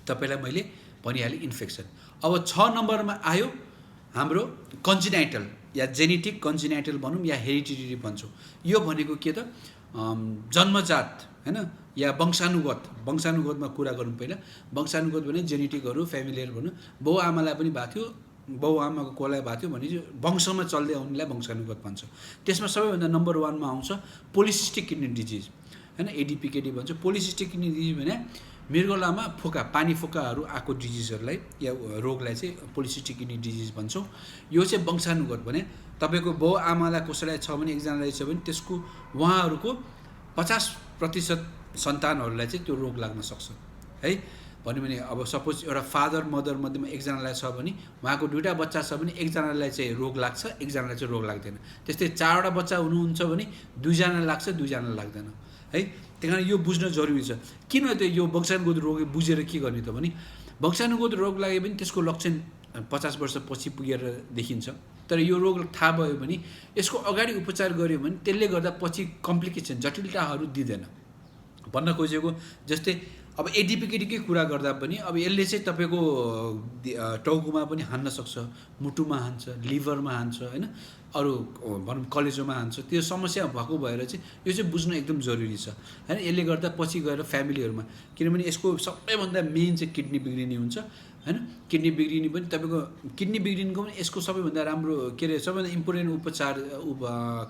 तपाईँलाई मैले भनिहालेँ इन्फेक्सन। अब 6 नम्बरमा आयो हाम्रो कन्जिनाइटल या जेनेटिक कन्जिनाइटल भनौँ या हेरिडिटरी भन्छौँ। यो भनेको के त, जन्मजात हैन या वंशानुगतमा कुरा गरौँ। पहिला वंशानुगत भने जेनेटिकहरू, फ्यामिलियर भनौँ, बाउ आमालाई पनि भएको थियो, बाउ आमाको कोलाई भएको थियो भने चाहिँ वंशमा चल्दै आउनेलाई वंशानुगत भन्छ। त्यसमा सबैभन्दा नम्बर 1मा आउँछ पोलिसिस्टिक किडनी डिजिज हैन, एडिपिकेडी भन्छ। पोलिसिस्टिक किडनी डिजिज भने मृगौलामा पानी फोकाहरू आएको डिजिजहरूलाई या रोगलाई चाहिँ पोलिसिस्टिक किडनी डिजिज भन्छौँ। यो चाहिँ वंशानुगत भने तपाईँको बाउ आमालाई कसैलाई छ भने, एकजनालाई छ भने त्यसको उहाँहरूको 50% सन्तानहरूलाई चाहिँ त्यो रोग लाग्न सक्छ है। भन्यो भने अब सपोज एउटा फादर मदर मध्येमा एकजनालाई छ भने उहाँको 2टा बच्चा छ भने एकजनालाई चाहिँ रोग लाग्छ, एकजनालाई चाहिँ रोग लाग्दैन। त्यस्तै 4वटा बच्चा हुनुहुन्छ भने 2जनालाई लाग्छ, 2जनालाई लाग्दैन है। त्यही कारण यो बुझ्न जरुरी छ। किन त्यो यो वंशानुगत रोग बुझेर के गर्ने त भने, वंशानुगत रोग लाग्यो भने त्यसको लक्षण 50 वर्षपछि पुगेर देखिन्छ। तर यो रोग थाहा भयो भने यसको अगाडि उपचार गर्यो भने त्यसले गर्दा पछि कम्प्लिकेसन, जटिलताहरू दिँदैन। भन्न खोजेको जस्तै अब एडिपिकेडीकै कुरा गर्दा पनि अब यसले चाहिँ तपाईँको टाउकोमा पनि हान्न सक्छ, मुटुमा हान्छ, लिभरमा हान्छ हैन, अरू भनौँ कलेजोमा हान्छ। त्यो समस्या भएको भएर चाहिँ यो चाहिँ बुझ्न एकदम जरुरी छ हैन। यसले गर्दा पछि गएर फ्यामिलीहरूमा, किनभने यसको सबैभन्दा मेन चाहिँ किडनी बिग्रिने हुन्छ हैन। किडनी बिग्रिने पनि तपाईँको किडनी बिग्रिनुको पनि यसको सबैभन्दा राम्रो के अरे सबैभन्दा इम्पोर्टेन्ट उपचार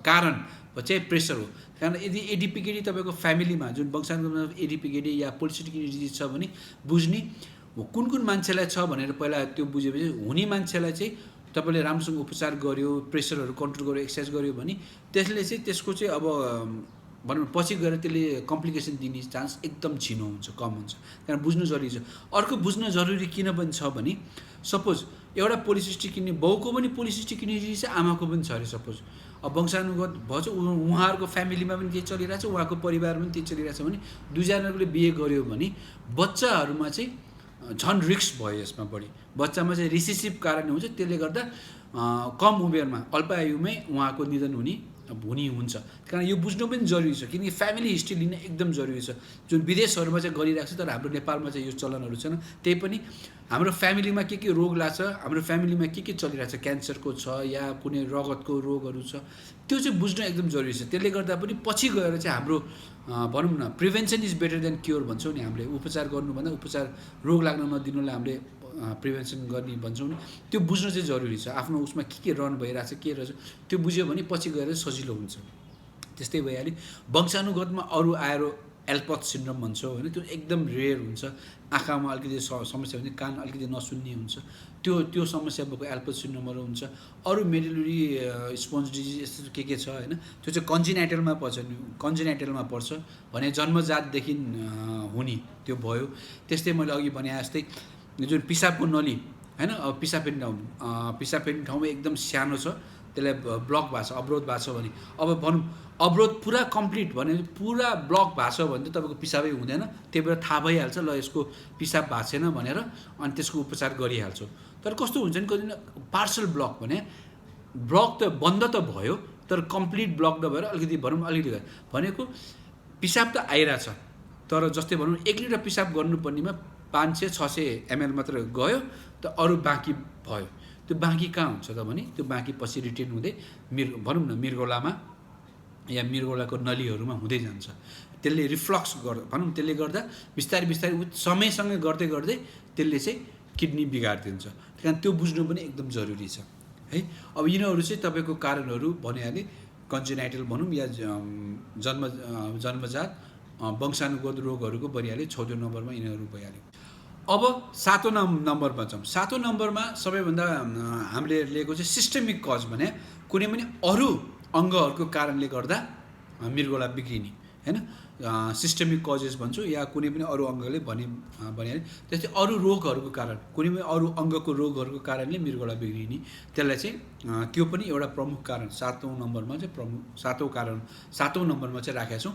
कारण चाहिँ प्रेसर हो। कारण यदि एडिपिकेडी तपाईँको फ्यामिलीमा जुन वंशानुगतमा एडिपिकेडी या पोलिसिस्टिक किडनी डिजिज छ भने बुझ्ने कुन मान्छेलाई छ भनेर पहिला त्यो बुझेपछि हुने मान्छेलाई चाहिँ तपाईँले राम्रोसँग उपचार गर्यो, प्रेसरहरू कन्ट्रोल गर्यो, एक्सर्साइज गर्यो भने त्यसले चाहिँ त्यसको चाहिँ अब भनौँ पछि गएर त्यसले कम्प्लिकेसन दिने चान्स एकदम छिनो हुन्छ, कम हुन्छ। कारण बुझ्नु जरुरी छ। अर्को बुझ्न जरुरी किन पनि छ भने सपोज एउटा पोलिसिस्टिक किडनी, बाउको पनि पोलिसिस्टिक किडनी छ, आमाको पनि छ अरे सपोज, अब वंशानुगत भएछ, उहाँहरूको फ्यामिलीमा पनि त्यही चलिरहेछ, उहाँको परिवारमा पनि त्यही चलिरहेछ भने दुईजनाले बिहे गर्यो भने बच्चाहरूमा चाहिँ झन् रिस्क भयो यसमा बढी। बच्चामा चाहिँ रिसेसिभ कारणले हुन्छ, त्यसले गर्दा कम उमेरमा अल्पायुमै उहाँको निधन हुने हुन्छ। कारण यो बुझ्नु पनि जरुरी छ, किनकि फ्यामिली हिस्ट्री लिन एकदम जरुरी छ। जुन विदेशहरूमा चाहिँ गरिरहेको छ, तर हाम्रो नेपालमा चाहिँ यो चलनहरू छैन। त्यही पनि हाम्रो फ्यामिलीमा के रोग लाग्छ, हाम्रो फ्यामिलीमा के चलिरहेछ, क्यान्सरको छ या कुनै रगतको रोगहरू छ, त्यो चाहिँ बुझ्न एकदम जरुरी छ। त्यसले गर्दा पनि पछि गएर चाहिँ हाम्रो भनौँ न prevention is better than cure भन्छौँ नि हामीले। उपचार गर्नुभन्दा उपचार रोग लाग्न नदिनुलाई हामीले प्रिभेन्सन गर्ने भन्छौँ नि, त्यो बुझ्न चाहिँ जरुरी छ। आफ्नो उसमा के रहन भइरहेछ, के रहेछ त्यो बुझ्यो भने पछि गएर सजिलो हुन्छ। त्यस्तै भइहाल्यो वंशानुगतमा अरू आएर एल्पथ सिन्ड्रोम भन्छौँ होइन, त्यो एकदम रेयर हुन्छ। आँखामा अलिकति समस्या हुन्छ, कान अलिकति नसुन्ने हुन्छ, त्यो समस्या भएको एल्पथ सिन्ड्रोमहरू हुन्छ। अरू मेडुलरी स्पोन्ज डिजिज यस्तो के छ होइन, त्यो चाहिँ कन्जेनाइटलमा पर्छ भने जन्मजातदेखि हुने त्यो भयो। त्यस्तै मैले अघि भने जस्तै जुन पिसाबको नली होइन, अब पिसाब फेर्ने ठाउँमा एकदम सानो छ, त्यसलाई ब्लक भएको छ, अवरोध भएको छ भने, अब भनौँ अवरोध पुरा कम्प्लिट भने पुरा ब्लक भएको छ भने त तपाईँको पिसाबै हुँदैन। त्यही भएर थाहा भइहाल्छ ल यसको पिसाब भएको छैन भनेर, अनि त्यसको उपचार गरिहाल्छौँ। तर कस्तो हुन्छ नि कति पार्सल ब्लक भने ब्लक त बन्द त भयो, तर कम्प्लिट ब्लक नभएर अलिकति भनौँ अलिकति भनेको पिसाब त आइरहेछ, तर जस्तै भनौँ 1 लिटर पिसाब गर्नुपर्नेमा 500-600 ml मात्र गयो, त अरू बाँकी भयो। त्यो बाँकी कहाँ हुन्छ त भने त्यो बाँकी पछि रिटेन हुँदै भनौँ न मृगौलामा या मृगौलाको नलीहरूमा हुँदै जान्छ। त्यसले रिफ्लक्स भनौँ, त्यसले गर्दा बिस्तारै समयसँगै गर्दै त्यसले चाहिँ किडनी बिगारिदिन्छ। त्यही कारण त्यो बुझ्नु पनि एकदम जरुरी छ है। अब यिनीहरू चाहिँ तपाईँको कारणहरू भनिहालेँ, कन्जेनाइटल भनौँ या जन्मजात वंशानुगत रोगहरूको भइहाल्यो। 6औं नम्बरमा यिनीहरू भइहाल्यो। अब 7औं नम्बरमा जाउँ। 7औं नम्बरमा सबैभन्दा हामीले लिएको चाहिँ सिस्टमिक कज भने कुनै पनि अरू अङ्गहरूको कारणले गर्दा मृगौला बिग्रिने होइन, सिस्टमिक कजेस भन्छु या कुनै पनि अरू अङ्गले भनिहाल्यो। त्यस्तै अरू रोगहरूको कारण, कुनै पनि अरू अङ्गको रोगहरूको कारणले मृगौला बिग्रिने, त्यसलाई चाहिँ त्यो पनि एउटा प्रमुख कारण 7औं नम्बरमा चाहिँ 7औं नम्बरमा चाहिँ राखेका छौँ।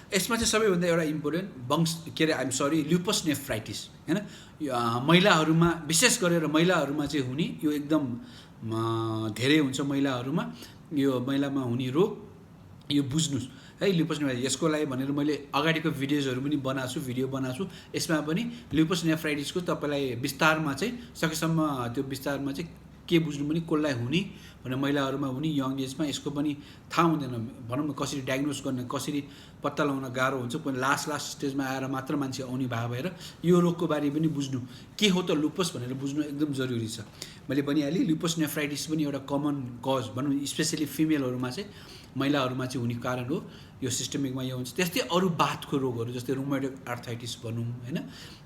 यसमा चाहिँ सबैभन्दा एउटा इम्पोर्टेन्ट ल्युपस नेफ्राइटिस होइन, महिलाहरूमा विशेष गरेर महिलाहरूमा चाहिँ हुने, यो एकदम धेरै हुन्छ महिलाहरूमा। यो महिलामा हुने रोग यो बुझ्नुहोस् है, ल्युपस नेफ्राइटिस। यसको लागि भनेर मैले अगाडिको भिडियो बनाएको छु। यसमा पनि ल्युपस नेफ्राइटिसको तपाईँलाई विस्तारमा चाहिँ सकेसम्म त्यो विस्तारमा चाहिँ के बुझ्नु पनि कसलाई हुने भने महिलाहरूमा हुने यङ एजमा यसको पनि थाहा हुँदैन। भनौँ न कसरी डायग्नोस गर्ने, कसरी पत्ता लगाउन गाह्रो हुन्छ। पनि लास्ट स्टेजमा आएर मात्र मान्छे आउने भएर यो रोगको बारे पनि बुझ्नु के हो त लुपस भनेर बुझ्नु एकदम जरुरी छ। मैले भनिहालेँ ल्युपस नेफ्राइटिस पनि एउटा कमन कज भनौँ, स्पेसली फिमेलहरूमा चाहिँ महिलाहरूमा चाहिँ हुने कारण हो। यो सिस्टमिकमा यो हुन्छ। त्यस्तै अरू बाथको रोगहरू जस्तै रुमेटोइड आर्थराइटिस भनौँ होइन,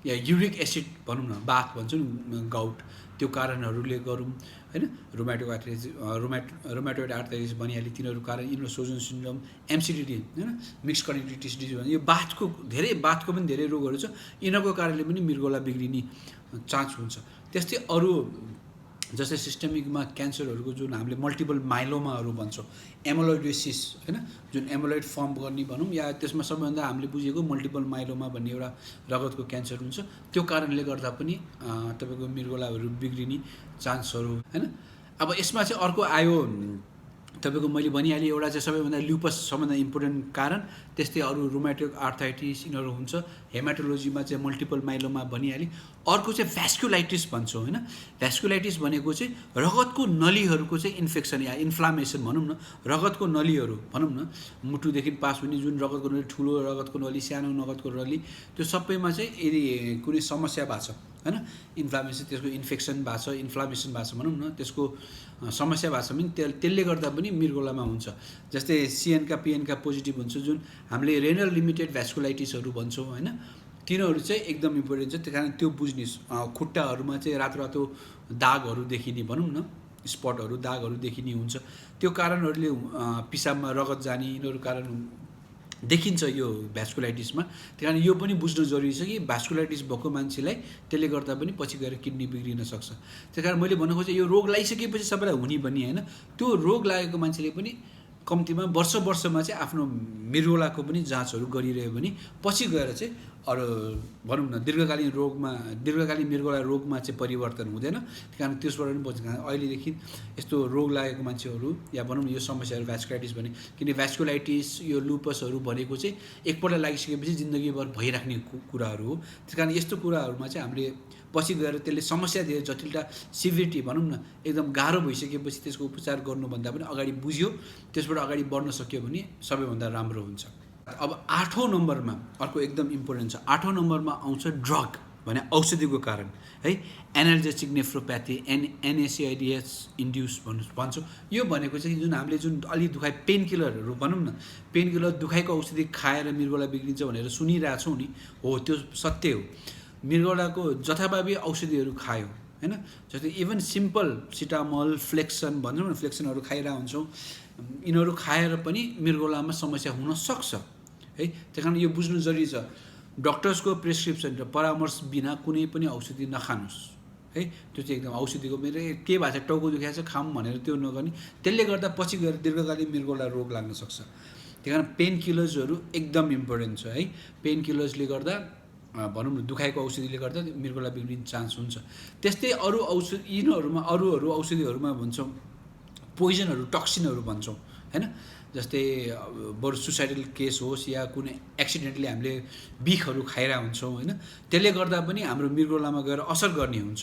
या युरिक एसिड भनौँ न, बाथ भन्छौँ नि गाउट, त्यो कारणहरूले गरौँ होइन। रुमेटोइड आर्थराइटिस भनिहालेँ, तिनीहरू कारण इम्युनोसोजन सिन्ड्रोम, एमसिडिटी होइन, मिक्स कनेक्टिभिटी डिजिज भने यो बाथको पनि धेरै रोगहरू छ। यिनीहरूको कारणले पनि मृगौला बिग्रिने चान्स हुन्छ। त्यस्तै अरू जस्तै सिस्टमिकमा क्यान्सरहरूको जुन हामीले मल्टिपल माइलोमाहरू भन्छौँ, एमोलोइडोसिस होइन, जुन एमोलोइड फर्म गर्ने भनौँ, या त्यसमा सबैभन्दा हामीले बुझेको मल्टिपल माइलोमा भन्ने एउटा रगतको क्यान्सर हुन्छ। त्यो कारणले गर्दा पनि तपाईँको मृगौलाहरू बिग्रिने चान्सहरू होइन। अब यसमा चाहिँ अर्को आयो तपाईँको, मैले भनिहालेँ एउटा चाहिँ सबैभन्दा ल्युपस सबभन्दा इम्पोर्टेन्ट कारण। त्यस्तै अरू रुमेटोइड आर्थराइटिस यिनीहरू हुन्छ। हेमाटोलोजीमा चाहिँ मल्टिपल माइलोमा भनिहालेँ। अर्को चाहिँ भ्यास्कुलाइटिस भन्छौँ होइन। भ्यास्कुलाइटिस भनेको चाहिँ रगतको नलीहरूको चाहिँ इन्फेक्सन या इन्फ्लामेसन भनौँ न। रगतको नलीहरू भनौँ न, मुटुदेखि पास हुने जुन रगतको नली, ठुलो रगतको नली, सानो रगतको नली, त्यो सबैमा चाहिँ यदि कुनै समस्या भएको छ होइन, इन्फ्लामेसन, त्यसको इन्फेक्सन भएको छ, इन्फ्लामेसन भएको छ भनौँ न, त्यसको समस्या भएको छ भने त्यसले गर्दा पनि मृगौलामा हुन्छ। जस्तै सिएनका पिएनका पोजिटिभ हुन्छ, जुन हामीले रेनल लिमिटेड भ्यास्कुलाइटिसहरू भन्छौँ होइन। तिनीहरू चाहिँ एकदम इम्पोर्टेन्ट छ। त्यही कारण त्यो बुझ्नुहोस्। खुट्टाहरूमा चाहिँ रातो दागहरू देखिने भनौँ न, स्पटहरू दागहरू देखिने हुन्छ। त्यो कारणहरूले पिसाबमा रगत जाने यिनीहरू कारण देखिन्छ यो भ्यास्कुलाइटिसमा। त्यही कारण यो पनि बुझ्नु जरुरी छ कि भ्यास्कुलाइटिस भएको मान्छेलाई त्यसले गर्दा पनि पछि गएर किडनी बिग्रिन सक्छ। त्यही कारण मैले भन्नु खोजेँ यो रोग लागिसकेपछि सबैलाई हुने भन्ने होइन, त्यो रोग लागेको मान्छेले पनि कम्तीमा वर्षमा चाहिँ आफ्नो मृगौलाको पनि जाँचहरू गरिरह्यो भने पछि गएर चाहिँ अरू भनौँ न दीर्घकालीन मृगौला रोगमा चाहिँ परिवर्तन हुँदैन। त्यही कारण त्यसबाट पनि बच्नु। अहिलेदेखि यस्तो रोग लागेको मान्छेहरू या भनौँ न यो समस्याहरू भ्यास्कुलाइटिस भने, किन भ्यास्कुलाइटिस यो लुपसहरू भनेको चाहिँ एकपल्ट लागिसकेपछि जिन्दगीभर भइराख्ने कुराहरू हो। त्यस कारण यस्तो कुराहरूमा चाहिँ हामीले पछि गएर त्यसले समस्या दिएर जटिलता सिभिरिटी भनौँ न एकदम गाह्रो भइसकेपछि त्यसको उपचार गर्नुभन्दा पनि अगाडि बुझ्यो त्यसबाट अगाडि बढ्न सक्यो भने सबैभन्दा राम्रो हुन्छ। अब 8औं नम्बरमा अर्को एकदम इम्पोर्टेन्ट छ। 8औं नम्बरमा आउँछ ड्रग भने औषधिको कारण है। एनाल्जेसिक नेफ्रोप्याथी NSAIDs इन्ड्युस भन्छौँ। यो भनेको चाहिँ जुन हामीले जुन अलि दुखाइ पेन किलरहरू भनौँ न, पेन किलर दुखाइको औषधि खाएर मृगौला बिग्रिन्छ भनेर सुनिरहेछौँ नि, हो त्यो सत्य हो। मृगौलाको जथाभावी औषधिहरू खायो हैन, जस्तै इभन सिम्पल सिटामोल फ्लेक्सन भन्छौँ न, फ्लेक्सनहरू खाइरहेको हुन्छौँ, यिनीहरू खाएर पनि मृगौलामा समस्या हुन सक्छ है। त्यही कारण यो बुझ्नु जरुरी छ, डक्टर्सको प्रेस्क्रिप्सन र परामर्श बिना कुनै पनि औषधि नखानुस् है। त्यो चाहिँ एकदम औषधिको मेरो के भएको छ टाउको दुखाएको छ खाऊँ भनेर त्यो नगर्ने, त्यसले गर्दा पछि गएर दीर्घकालीन मृगौला रोग लाग्न सक्छ। त्यही कारण पेन किलर्सहरू एकदम इम्पोर्टेन्ट छ है। पेन किलर्सले गर्दा भनौँ न दुखाइको औषधिले गर्दा मृगौला बिग्रिने चान्स हुन्छ। त्यस्तै अरू औषधि यिनीहरूमा अरू औषधिहरूमा भन्छौँ पोइजनहरू टक्सिनहरू भन्छौँ हैन, जस्तै बरु सुसाइडल केस होस् या कुनै एक्सिडेन्टली हामीले बिखहरू खाइरहेको हुन्छौँ हैन, त्यसले गर्दा पनि हाम्रो मृगौलामा गएर असर गर्ने हुन्छ।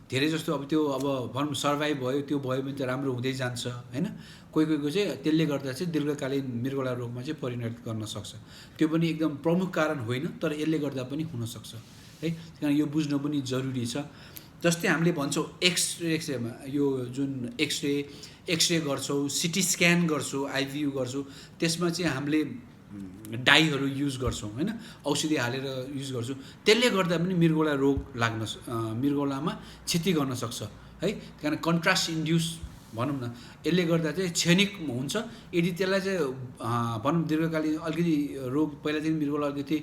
धेरै जस्तो अब त्यो अब भनौँ सर्भाइभ भयो त्यो भयो भने त राम्रो हुँदै जान्छ हैन। कोहीको चाहिँ त्यसले गर्दा चाहिँ दीर्घकालीन मृगौला रोगमा चाहिँ परिणत गर्न सक्छ। त्यो पनि एकदम प्रमुख कारण होइन तर यसले गर्दा पनि हुनसक्छ है। त्यही यो बुझ्नु पनि जरुरी छ। जस्तै हामीले भन्छौँ एक्सरेमा यो जुन एक्सरे गर्छौँ, सिटी स्क्यान गर्छौँ, IVU गर्छौँ, त्यसमा चाहिँ हामीले डाईहरू युज गर्छौँ हैन, औषधि हालेर युज गर्छौँ, त्यसले गर्दा पनि मृगौला रोग लाग्न मृगौलामा क्षति गर्न सक्छ है। कारण कन्ट्रास्ट इन्ड्युस भनौँ न, यसले गर्दा चाहिँ क्षणिक हुन्छ। यदि त्यसलाई चाहिँ भनौँ दीर्घकालीन अलिकति रोग पहिलादेखि मृगौला अलिकति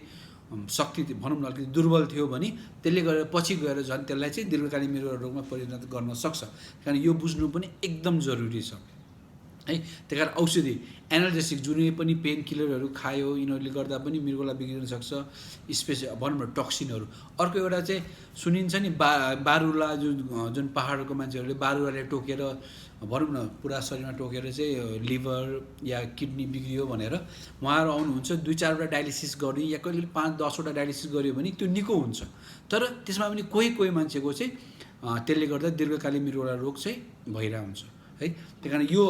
शक्ति भनौँ न अलिकति दुर्बल थियो भने त्यसले गरेर पछि गएर झन् त्यसलाई चाहिँ दीर्घकालीन मृगौला रोगमा परिणत गर्न सक्छ। कारण यो बुझ्नु पनि एकदम जरुरी छ है। त्यही कारण औषधि एनाल्जेसिक जुनै पनि पेन किलरहरू खायो यिनीहरूले गर्दा पनि मृगौला बिग्रिन सक्छ, स्पेसियल भनौँ न टक्सिनहरू। अर्को एउटा चाहिँ सुनिन्छ नि बारुला जुन पहाडको मान्छेहरूले बारुलाले टोकेर भनौँ न पुरा शरीरमा टोकेर चाहिँ लिभर या किडनी बिग्रियो भनेर उहाँहरू आउनुहुन्छ, 2-4वटा डायलिसिस गर्ने या कहिले 5-10वटा डायलिसिस गर्यो भने त्यो निको हुन्छ। तर त्यसमा पनि कोही मान्छेको चाहिँ त्यसले गर्दा दीर्घकालीन मृगौला रोग चाहिँ भइरहेको हुन्छ है। त्यही कारण यो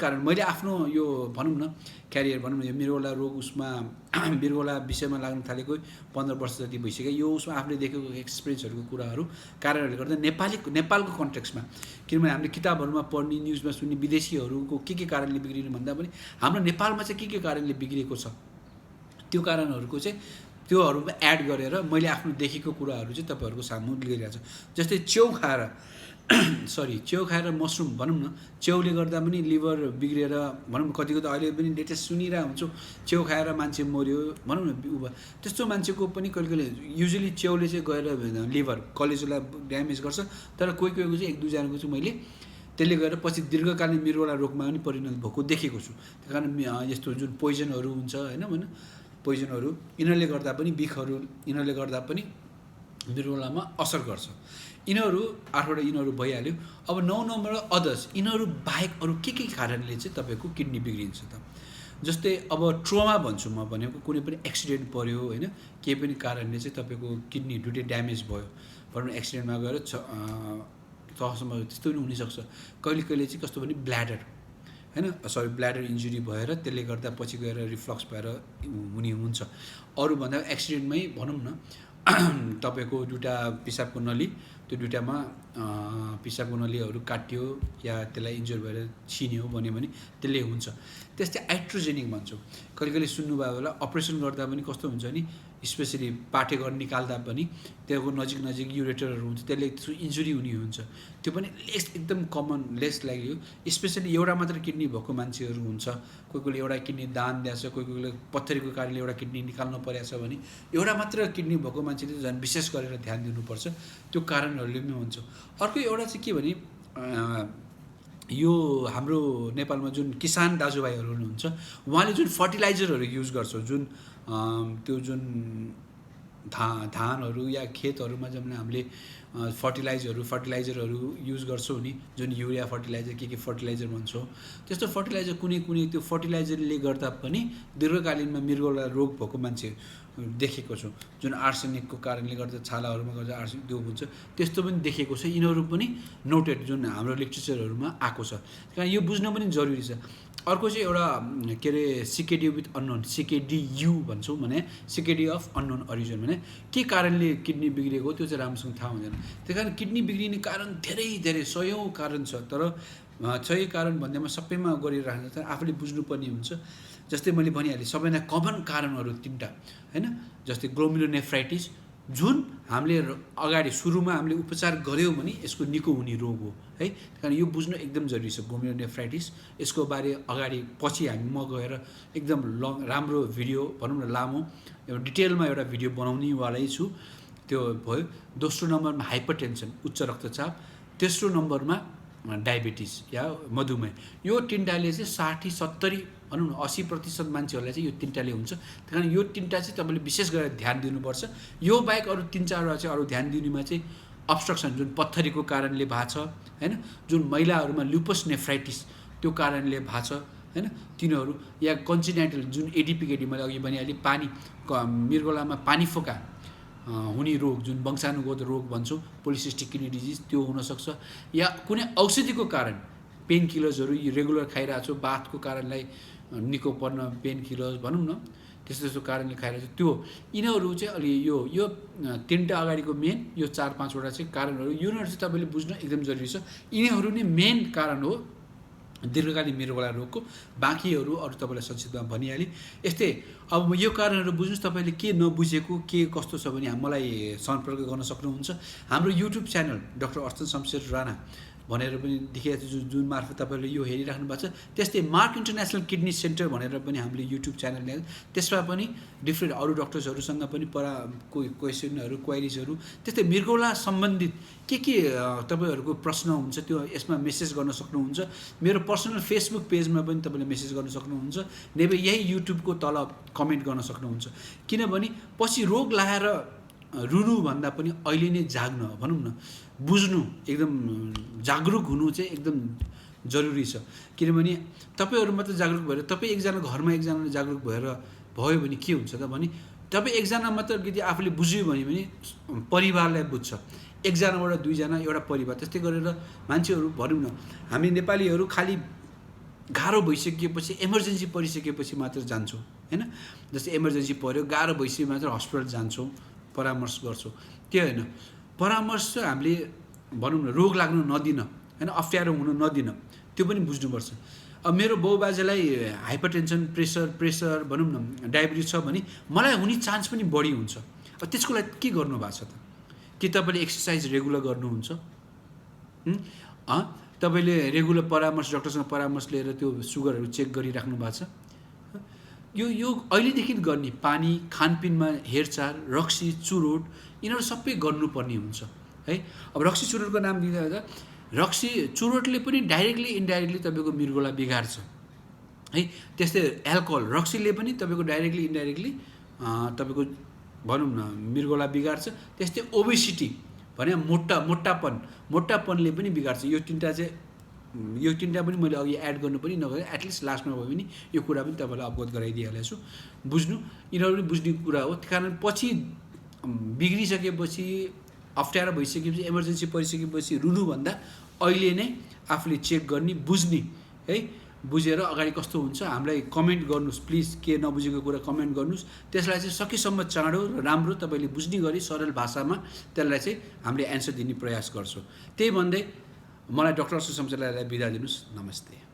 कारण मैले आफ्नो यो भनौँ न क्यारियर भनौँ न यो मृगौला रोग उसमा मृगौला विषयमा लाग्न थालेको 15 वर्ष जति भइसक्यो। यो उसमा आफूले देखेको एक्सपिरियन्सहरूको कुराहरू कारणहरूले गर्दा नेपालको कन्टेक्स्टमा, किनभने हामीले किताबहरूमा पढ्ने न्युजमा सुन्ने विदेशीहरूको के कारणले बिग्रिनु भन्दा पनि हाम्रो नेपालमा चाहिँ के कारणले बिग्रिएको छ त्यो कारणहरूको चाहिँ त्योहरूमा एड गरेर मैले आफ्नो देखेको कुराहरू चाहिँ तपाईँहरूको सामु लिइरहेको छु। जस्तै च्याउ खाएर मसरुम भनौँ न, च्याउले गर्दा पनि लिभर बिग्रिएर भनौँ न कतिको त अहिले पनि लेटेस्ट सुनिरहेको हुन्छौँ च्याउ खाएर मान्छे मर्यो भनौँ न त्यस्तो मान्छेको पनि कहिले युजली च्याउले चाहिँ गएर लिभर कलेजोलाई ड्यामेज गर्छ। तर कोहीको चाहिँ 1-2जनाको चाहिँ मैले त्यसले गएर पछि दीर्घकालीन मृगौला रोगमा पनि परिणत भएको देखेको छु। त्यही कारण यस्तो जुन पोइजनहरू हुन्छ होइन पोइजनहरू यिनीहरूले गर्दा पनि बिखहरू यिनीहरूले गर्दा पनि मृगौलामा असर गर्छ। यिनीहरू 8वटा यिनीहरू भइहाल्यो। अब 9 नम्बर अदर्स, यिनीहरू बाहेक अरू के कारणले चाहिँ तपाईँको किडनी बिग्रिन्छ त। जस्तै अब ट्रोमा भन्छु म भनेको कुनै पनि एक्सिडेन्ट पर्यो होइन, केही पनि कारणले चाहिँ तपाईँको किडनी दुइटै ड्यामेज भयो भनौँ एक्सिडेन्टमा गएर तहसम्म त्यस्तो पनि हुनसक्छ। कहिले चाहिँ कस्तो भने ब्ल्याडर इन्जुरी भएर त्यसले गर्दा पछि गएर रिफ्लक्स भएर हुन्छ। अरू भन्दा एक्सिडेन्टमै भनौँ न तपाईँको दुईवटा पिसाबको नली त्यो दुइटामा पिसाबको नलीहरू काटियो या त्यसलाई इन्जोर भएर छिन्यो भन्यो भने त्यसले हुन्छ। त्यस्तै आइट्रोजेनिक भन्छौँ। कहिले कहिले सुन्नुभयो होला अपरेसन गर्दा पनि कस्तो हुन्छ नि, स्पेसली पाठेघर निकाल्दा पनि त्यसको नजिक नजिक युरेटरहरू हुन्छ, त्यसले थ्रु इन्जुरी हुने हुन्छ। त्यो पनि एकदम कमन लेस लाग्यो। स्पेसली एउटा मात्र किडनी भएको मान्छेहरू हुन्छ, कोही कोहीले एउटा किडनी दान दिएछ, कोही कोहीले पत्थरीको कारणले एउटा किडनी निकाल्नु परेछ भने एउटा मात्र किडनी भएको मान्छेले झन् विशेष गरेर ध्यान दिनुपर्छ। त्यो कारणहरूले पनि हुन्छ। अर्को एउटा चाहिँ के भने यो हाम्रो नेपालमा जुन किसान दाजुभाइहरू हुनुहुन्छ उहाँले जुन फर्टिलाइजरहरू युज गर्छ, जुन त्यो जुन धानहरू या खेतहरूमा जब हामीले फर्टिलाइजरहरू युज गर्छौँ नि, जुन युरिया फर्टिलाइजर के फर्टिलाइजर भन्छौँ, त्यस्तो फर्टिलाइजर कुनै त्यो फर्टिलाइजरले गर्दा पनि दीर्घकालीनमा मृगौला रोग भएको मान्छे देखेको छु। जुन आर्सेनिकको कारणले गर्दा छालाहरूमा गर्दा आर्सेनिक त्यो हुन्छ, त्यस्तो पनि देखेको छ। यिनीहरू पनि नोटेड जुन हाम्रो लिटरेचरहरूमा आएको छ। कारण यो बुझ्न पनि जरुरी छ। अर्को चाहिँ एउटा के अरे सिकेडी विथ अननोन, सिकेडियु भन्छौँ भने सिकेडी अफ अननोन अरिजिन भने के कारणले किडनी बिग्रेको त्यो चाहिँ राम्रोसँग थाहा हुँदैन। त्यही कारण किडनी बिग्रिने कारण धेरै धेरै सयौँ कारण छ, तर 6 कारण भन्दैमा सबैमा गरिराख्नु छ, आफूले बुझ्नुपर्ने हुन्छ। जस्तै मैले भनिहालेँ सबैभन्दा कमन कारणहरू 3टा हैन, जस्तै ग्लोमेरुलोनेफ्राइटिस जुन हामीले अगाडि सुरुमा हामीले उपचार गऱ्यौँ भने यसको निको हुने रोग हो है। कारण यो बुझ्नु एकदम जरुरी छ ग्लोमेरुलोनेफ्राइटिस। यसको बारे अगाडि पछि म गएर एकदम राम्रो भिडियो भनौँ न लामो एउटा डिटेलमा एउटा भिडियो बनाउनेवालै छु। त्यो भयो। दोस्रो नम्बरमा हाइपरटेन्सन उच्च रक्तचाप, तेस्रो नम्बरमा डायबिटिस या मधुमेह। यो 3टाले चाहिँ 60-70 भनौँ न 80% मान्छेहरूलाई चाहिँ यो 3टाले हुन्छ। त्यही कारण यो 3टा चाहिँ तपाईँले विशेष गरेर ध्यान दिनुपर्छ। यो बाहेक अरू 3-4वटा चाहिँ अरू ध्यान दिनुमा चाहिँ अब्स्ट्रक्सन जुन पत्थरीको कारणले भएको छ हैन, जुन महिलाहरूमा ल्युपस नेफ्राइटिस त्यो कारणले भएको छ हैन, तिनीहरू या कन्जिनाइटल जुन एडिपिकेडी मैले अघि भनिहालेँ पानी मृगौलामा पानी फोका हुने रोग जुन वंशानुगत रोग भन्छौँ पोलिसिस्टिक किडनी डिजिज त्यो हुनसक्छ, या कुनै औषधिको कारण पेन किलर्सहरू रेगुलर खाइरहेको छु बाथको कारणलाई निको पर्न पेन किलर्स भनौँ न त्यस्तो कारणले खाइरहेको छु त्यो यिनीहरू चाहिँ अलि यो 3टा अगाडिको मेन यो 4-5वटा चाहिँ कारणहरू यिनीहरू चाहिँ तपाईँले बुझ्न एकदम जरुरी छ। यिनीहरू नै मेन कारण हो दीर्घकालीन मृगौला रोगको। बाँकीहरू अरू तपाईँलाई संक्षिप्तमा भनिहालेँ। यस्तै अब यो कारणहरू बुझ्नुहोस्। तपाईँले के नबुझेको के कस्तो छ भने मलाई सम्पर्क गर्न सक्नुहुन्छ। हाम्रो युट्युब च्यानल डाक्टर अर्चन शमशेर राणा भनेर पनि देखिएको छ, जुन मार्फत तपाईँले यो हेरिराख्नु भएको छ। त्यस्तै मार्क इन्टरनेसनल किडनी सेन्टर भनेर पनि हामीले युट्युब च्यानल ल्याएको, त्यसमा पनि डिफ्रेन्ट अरू डक्टर्सहरूसँग पनि क्वेसनहरू क्वाइरिजहरू त्यस्तै मृगौला सम्बन्धित के तपाईँहरूको प्रश्न हुन्छ त्यो यसमा मेसेज गर्न सक्नुहुन्छ। मेरो पर्सनल फेसबुक पेजमा पनि तपाईँले मेसेज गर्न सक्नुहुन्छ, नभए यही युट्युबको तल कमेन्ट गर्न सक्नुहुन्छ। किनभने पछि रोग लाएर रुनुभन्दा पनि अहिले नै जाग्न भनौँ न बुझ्नु एकदम जागरुक हुनु चाहिँ एकदम जरुरी छ। किनभने तपाईँहरू मात्र जागरुक भएर तपाईँ एकजना घरमा एकजना जागरुक भएर भयो भने के हुन्छ त भने तपाईँ एकजना मात्र यदि आफूले बुझ्यो भने परिवारलाई बुझ्छ। एकजनाबाट 2जना एउटा परिवार। त्यस्तै गरेर मान्छेहरू भनौँ न हामी नेपालीहरू खालि गाह्रो भइसकेपछि इमर्जेन्सी परिसकेपछि मात्र जान्छौँ हैन। जस्तै इमर्जेन्सी पर्यो गाह्रो भइसके मात्र हस्पिटल जान्छौँ परामर्श गर्छौँ, त्यो होइन। परामर्श हामीले भनौँ न रोग लाग्न नदिन हैन, अप्ठ्यारो हुन नदिन, त्यो पनि बुझ्नुपर्छ। अब मेरो बाउबाजेलाई हाइपरटेन्सन प्रेसर भनौँ न डायबिटिज छ भने मलाई हुने चान्स पनि बढी हुन्छ। अब त्यसको लागि के गर्नु भएको छ त? के तपाईँले एक्सर्साइज रेगुलर गर्नुहुन्छ? तपाईँले रेगुलर परामर्श डक्टरसँग परामर्श लिएर त्यो सुगरहरू चेक गरिराख्नु भएको छ? यो अहिलेदेखि गर्ने पानी खानपिनमा हेरचाह रक्सी चुरोट यिनीहरू सबै गर्नुपर्ने हुन्छ है। अब रक्सी चुरोटको नाम दिँदा रक्सी चुरोटले पनि डाइरेक्टली इन्डाइरेक्टली तपाईँको मृगौला बिगार्छ है। त्यस्तै एल्कोहल रक्सीले पनि तपाईँको डाइरेक्टली इन्डाइरेक्टली तपाईँको भनौँ न मृगौला बिगार्छ। त्यस्तै ओबेसिटी भने मोटापनले पनि बिगार्छ। यो 3टा पनि मैले अघि एड गर्नु पनि नगरेँ, एटलिस्ट लास्टमा भयो भने यो कुरा पनि तपाईँलाई अवगत गराइदिइहालेको छु। बुझ्नु यिनीहरू पनि बुझ्ने कुरा हो। त्यही कारण पछि बिग्रिसकेपछि अप्ठ्यारो भइसकेपछि इमर्जेन्सी परिसकेपछि रुनुभन्दा अहिले नै आफूले चेक गर्ने बुझ्ने है। बुझेर अगाडि कस्तो हुन्छ हामीलाई कमेन्ट गर्नुहोस् प्लिज, के नबुझेको कुरा कमेन्ट गर्नुहोस्। त्यसलाई चाहिँ सकेसम्म चाँडो र राम्रो तपाईँले बुझ्ने गरी सरल भाषामा त्यसलाई चाहिँ हामीले एन्सर दिने प्रयास गर्छौँ। त्यही भन्दै मलाई डाक्टर सुषमा शर्मालाई बिदा दिनुहोस्। नमस्ते।